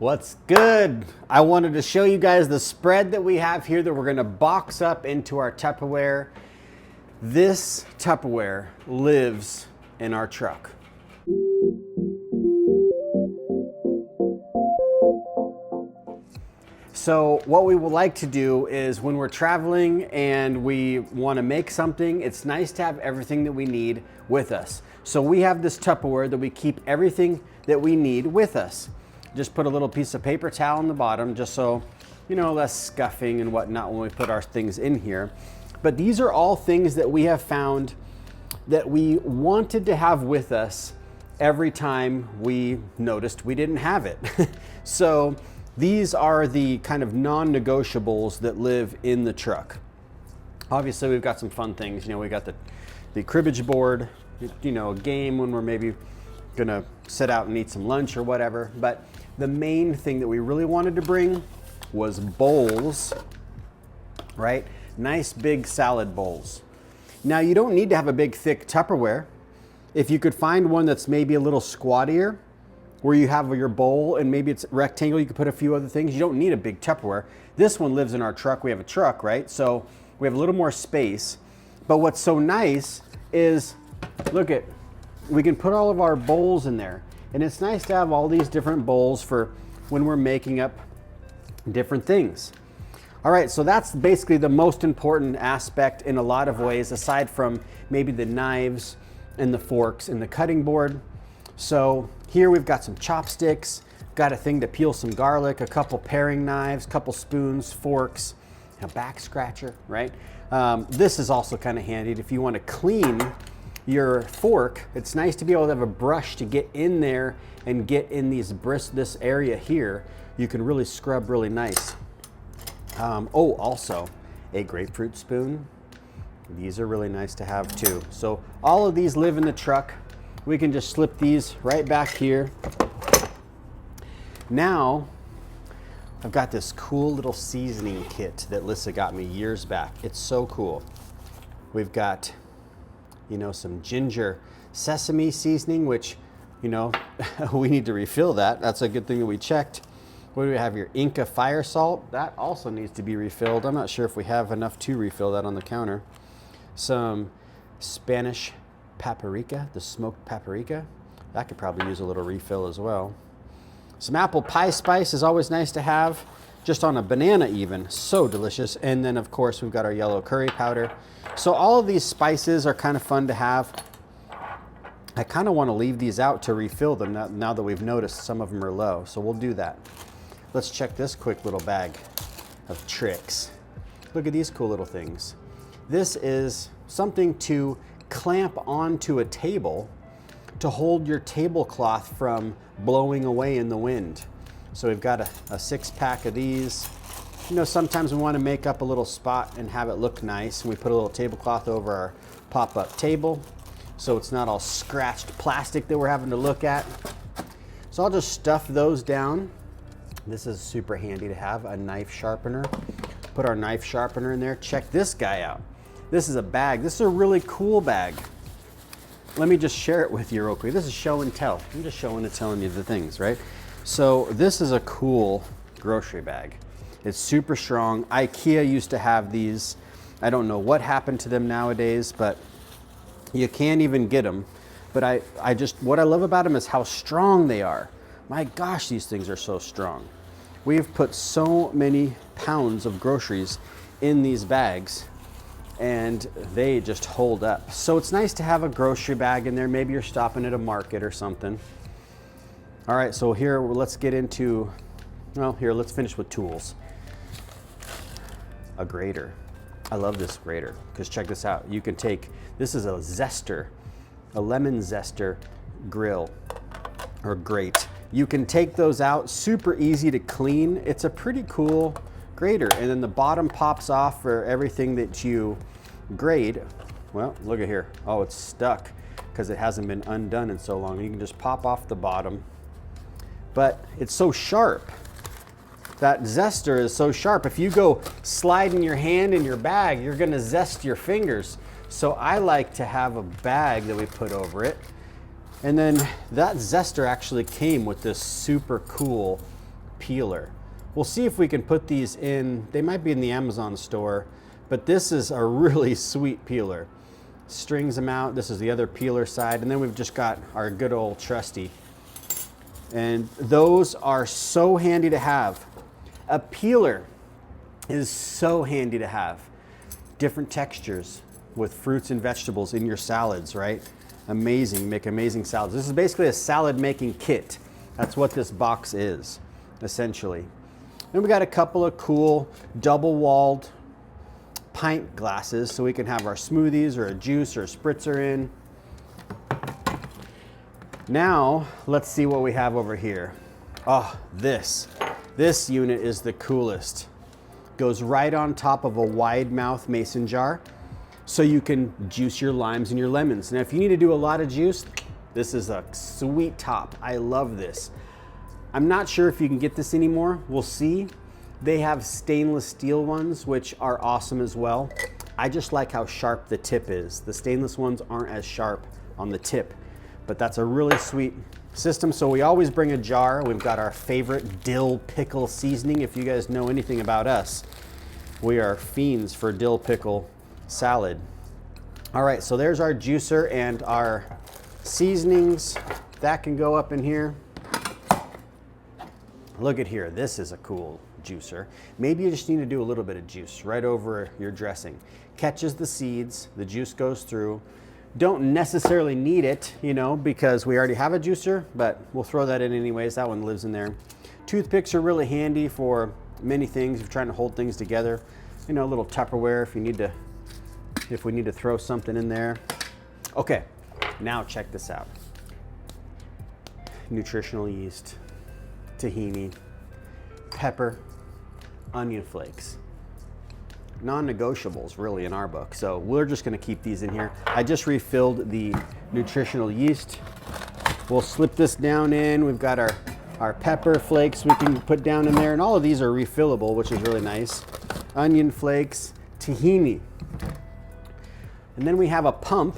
What's good? I wanted to show you guys the spread that we have here that we're gonna box up into our Tupperware. This Tupperware lives in our truck. So what we would like to do is when we're traveling and we want to make something, it's nice to have everything that we need with us. So we have this Tupperware that we keep everything that we need with us. Just put a little piece of paper towel on the bottom just so, you know, less scuffing and whatnot when we put our things in here. But these are all things that we have found that we wanted to have with us every time we noticed we didn't have it. So these are the kind of non-negotiables that live in the truck. Obviously, we've got some fun things. You know, we got the cribbage board, you know, a game when we're maybe gonna sit out and eat some lunch or whatever. But the main thing that we really wanted to bring was bowls, right? Nice big salad bowls. Now, you don't need to have a big, thick Tupperware. If you could find one that's maybe a little squattier, where you have your bowl and maybe it's rectangle, you could put a few other things. You don't need a big Tupperware. This one lives in our truck. We have a truck, right? So we have a little more space. But what's so nice is, look at, we can put all of our bowls in there. And it's nice to have all these different bowls for when we're making up different things. All right, so that's basically the most important aspect in a lot of ways, aside from maybe the knives and the forks and the cutting board. So here we've got some chopsticks, got a thing to peel some garlic, a couple paring knives, couple spoons, forks, a back scratcher, right? This is also kind of handy if you want to clean your fork. It's nice to be able to have a brush to get in there and get in this area here. You can really scrub really nice. Also a grapefruit spoon. These are really nice to have too. So all of these live in the truck. We can just slip these right back here. Now, I've got this cool little seasoning kit that Lissa got me years back. It's so cool. We've got, you know, some ginger sesame seasoning, which, you know, we need to refill that. That's a good thing that we checked. What do we have here? Inca fire salt. That also needs to be refilled. I'm not sure if we have enough to refill that on the counter. Some Spanish paprika, the smoked paprika. That could probably use a little refill as well. Some apple pie spice is always nice to have, just on a banana even, so delicious. And then of course we've got our yellow curry powder. So all of these spices are kind of fun to have. I kind of want to leave these out to refill them now that we've noticed some of them are low, so we'll do that. Let's check this quick little bag of tricks. Look at these cool little things. This is something to clamp onto a table to hold your tablecloth from blowing away in the wind. So we've got a 6-pack of these. You know, sometimes we want to make up a little spot and have it look nice, and we put a little tablecloth over our pop-up table so it's not all scratched plastic that we're having to look at. So I'll just stuff those down. This is super handy to have, a knife sharpener. Put our knife sharpener in there. Check this guy out. This is a bag. This is a really cool bag. Let me just share it with you real quick. This is show and tell. I'm just showing and telling you the things, right? So this is a cool grocery bag. It's super strong. IKEA used to have these. I don't know what happened to them nowadays, but you can't even get them. But what I love about them is how strong they are. My gosh, these things are so strong. We've put so many pounds of groceries in these bags, and they just hold up. So it's nice to have a grocery bag in there. Maybe you're stopping at a market or something. All right, so here, let's get into, well, here, let's finish with tools. A grater. I love this grater, because check this out. You can take, this is a zester, a lemon zester grill or grate. You can take those out, super easy to clean. It's a pretty cool grater, and then the bottom pops off for everything that you grate. Well, look at here. Oh, it's stuck because it hasn't been undone in so long. You can just pop off the bottom, but it's so sharp. That zester is so sharp. If you go sliding your hand in your bag, you're gonna zest your fingers. So I like to have a bag that we put over it. And then that zester actually came with this super cool peeler. We'll see if we can put these in. They might be in the Amazon store, but this is a really sweet peeler. Strings them out. This is the other peeler side, and then we've just got our good old trusty. And those are so handy to have. A peeler is so handy to have. Different textures with fruits and vegetables in your salads, right? Amazing, make amazing salads. This is basically a salad making kit. That's what this box is, essentially. Then we got a couple of cool double-walled pint glasses so we can have our smoothies or a juice or a spritzer in. Now, let's see what we have over here. Oh, this unit is the coolest. Goes right on top of a wide mouth mason jar so you can juice your limes and your lemons. Now, if you need to do a lot of juice, this is a sweet top. I love this. I'm not sure if you can get this anymore. We'll see. They have stainless steel ones, which are awesome as well. I just like how sharp the tip is. The stainless ones aren't as sharp on the tip, but that's a really sweet system. So we always bring a jar. We've got our favorite dill pickle seasoning. If you guys know anything about us, we are fiends for dill pickle salad. All right, so there's our juicer and our seasonings. That can go up in here. Look at here, this is a cool juicer. Maybe you just need to do a little bit of juice right over your dressing. Catches the seeds, the juice goes through. Don't necessarily need it, you know, because we already have a juicer, but we'll throw that in anyways. That one lives in there. Toothpicks are really handy for many things. If you're trying to hold things together, you know, a little Tupperware if we need to throw something in there. Okay, now check this out. Nutritional yeast, tahini, pepper, onion flakes. Non-negotiables really in our book. So we're just gonna keep these in here. I just refilled the nutritional yeast. We'll slip this down in. We've got our pepper flakes we can put down in there, and all of these are refillable, which is really nice. Onion flakes, tahini. And then we have a pump.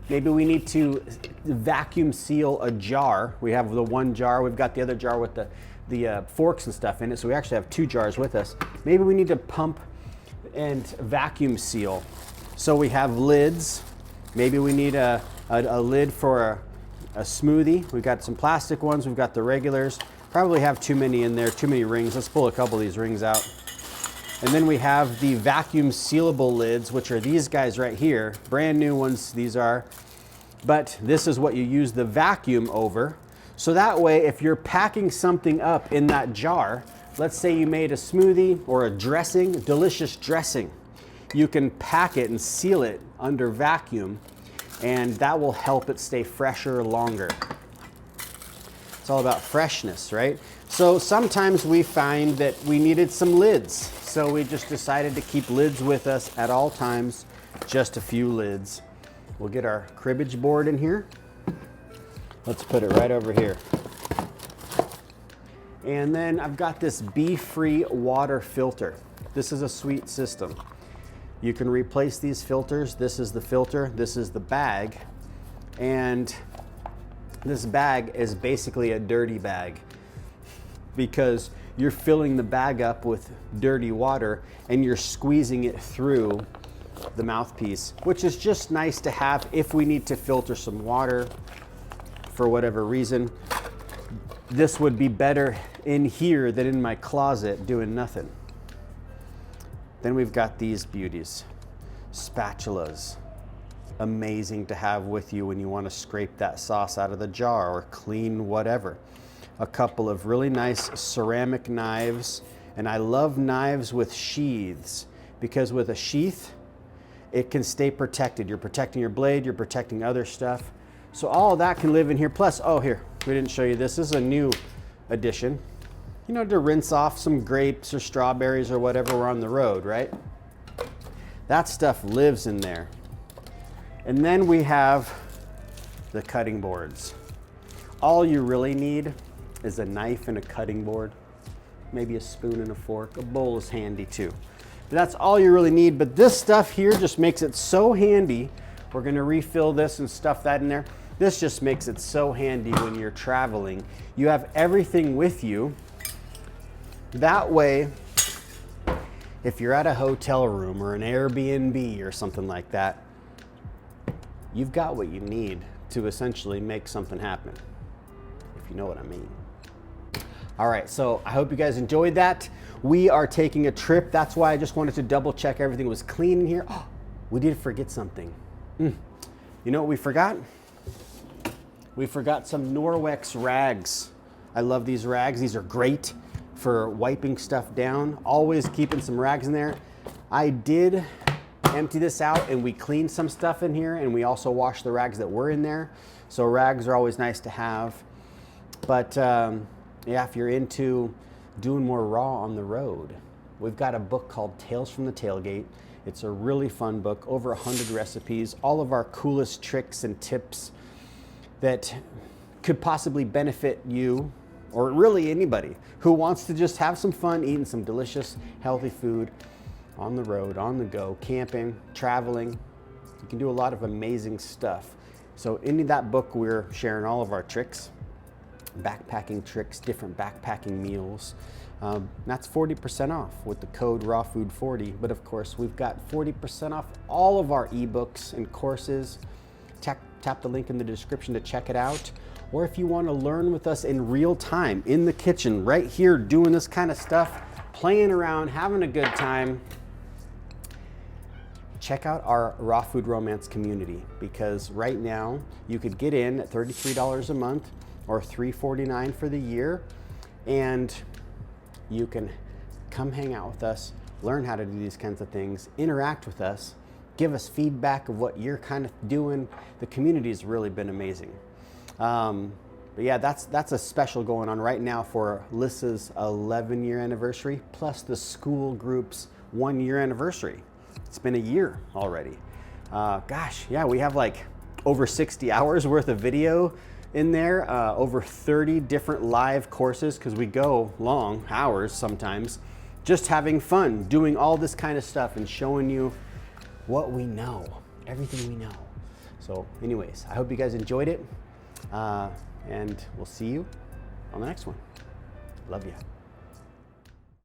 Maybe we need to vacuum seal a jar. We have the one jar, we've got the other jar with the forks and stuff in it, so we actually have two jars with us. Maybe we need to pump and vacuum seal. So we have lids. Maybe we need a lid for a smoothie. We've got some plastic ones, we've got the regulars. Probably have too many in there, too many rings. Let's pull a couple of these rings out. And then we have the vacuum sealable lids, which are these guys right here. Brand new ones, these are. But this is what you use the vacuum over. So that way, if you're packing something up in that jar, let's say you made a smoothie or a dressing, delicious dressing, you can pack it and seal it under vacuum, and that will help it stay fresher longer. It's all about freshness, right? So sometimes we find that we needed some lids. So we just decided to keep lids with us at all times, just a few lids. We'll get our cribbage board in here. Let's put it right over here. And then I've got this bee-free water filter. This is a sweet system. You can replace these filters. This is the filter, this is the bag. And this bag is basically a dirty bag because you're filling the bag up with dirty water and you're squeezing it through the mouthpiece, which is just nice to have if we need to filter some water for whatever reason. This would be better in here than in my closet doing nothing. Then we've got these beauties, spatulas. Amazing to have with you when you want to scrape that sauce out of the jar or clean whatever. A couple of really nice ceramic knives, and I love knives with sheaths because with a sheath, it can stay protected. You're protecting your blade, you're protecting other stuff. So all of that can live in here. Plus, oh here, we didn't show you this. This is a new addition. You know, to rinse off some grapes or strawberries or whatever we're on the road, right? That stuff lives in there. And then we have the cutting boards. All you really need is a knife and a cutting board, maybe a spoon and a fork. A bowl is handy too. But that's all you really need. But this stuff here just makes it so handy. We're gonna refill this and stuff that in there. This just makes it so handy when you're traveling. You have everything with you That way, if you're at a hotel room or an Airbnb or something like that, you've got what you need to essentially make something happen, if you know what I mean. All right, so I hope you guys enjoyed that. We are taking a trip. That's why I just wanted to double check everything was clean in here. Oh, we did forget something. You know what we forgot? We forgot some Norwex rags. I love these rags. These are great for wiping stuff down. Always keeping some rags in there. I did empty this out and we cleaned some stuff in here, and we also washed the rags that were in there. So rags are always nice to have. But yeah, if you're into doing more raw on the road, we've got a book called Tales from the Tailgate. It's a really fun book, over 100 recipes, all of our coolest tricks and tips that could possibly benefit you, or really anybody who wants to just have some fun eating some delicious, healthy food on the road, on the go, camping, traveling. You can do a lot of amazing stuff. So in that book, we're sharing all of our tricks, backpacking tricks, different backpacking meals. That's 40% off with the code RAWFOOD40. But of course, we've got 40% off all of our ebooks and courses. Tap the link in the description to check it out. Or if you want to learn with us in real time, in the kitchen, right here, doing this kind of stuff, playing around, having a good time, check out our Raw Food Romance community, because right now you could get in at $33 a month or $349 for the year, and you can come hang out with us, learn how to do these kinds of things, interact with us, give us feedback of what you're kind of doing. The community has really been amazing. But yeah, that's a special going on right now for Lissa's 11-year anniversary, plus the school group's 1-year anniversary. It's been a year already. Gosh, yeah, we have like over 60 hours worth of video in there, over 30 different live courses, because we go long hours sometimes, just having fun, doing all this kind of stuff and showing you what we know, everything we know. So anyways, I hope you guys enjoyed it, and we'll see you on the next one. Love you.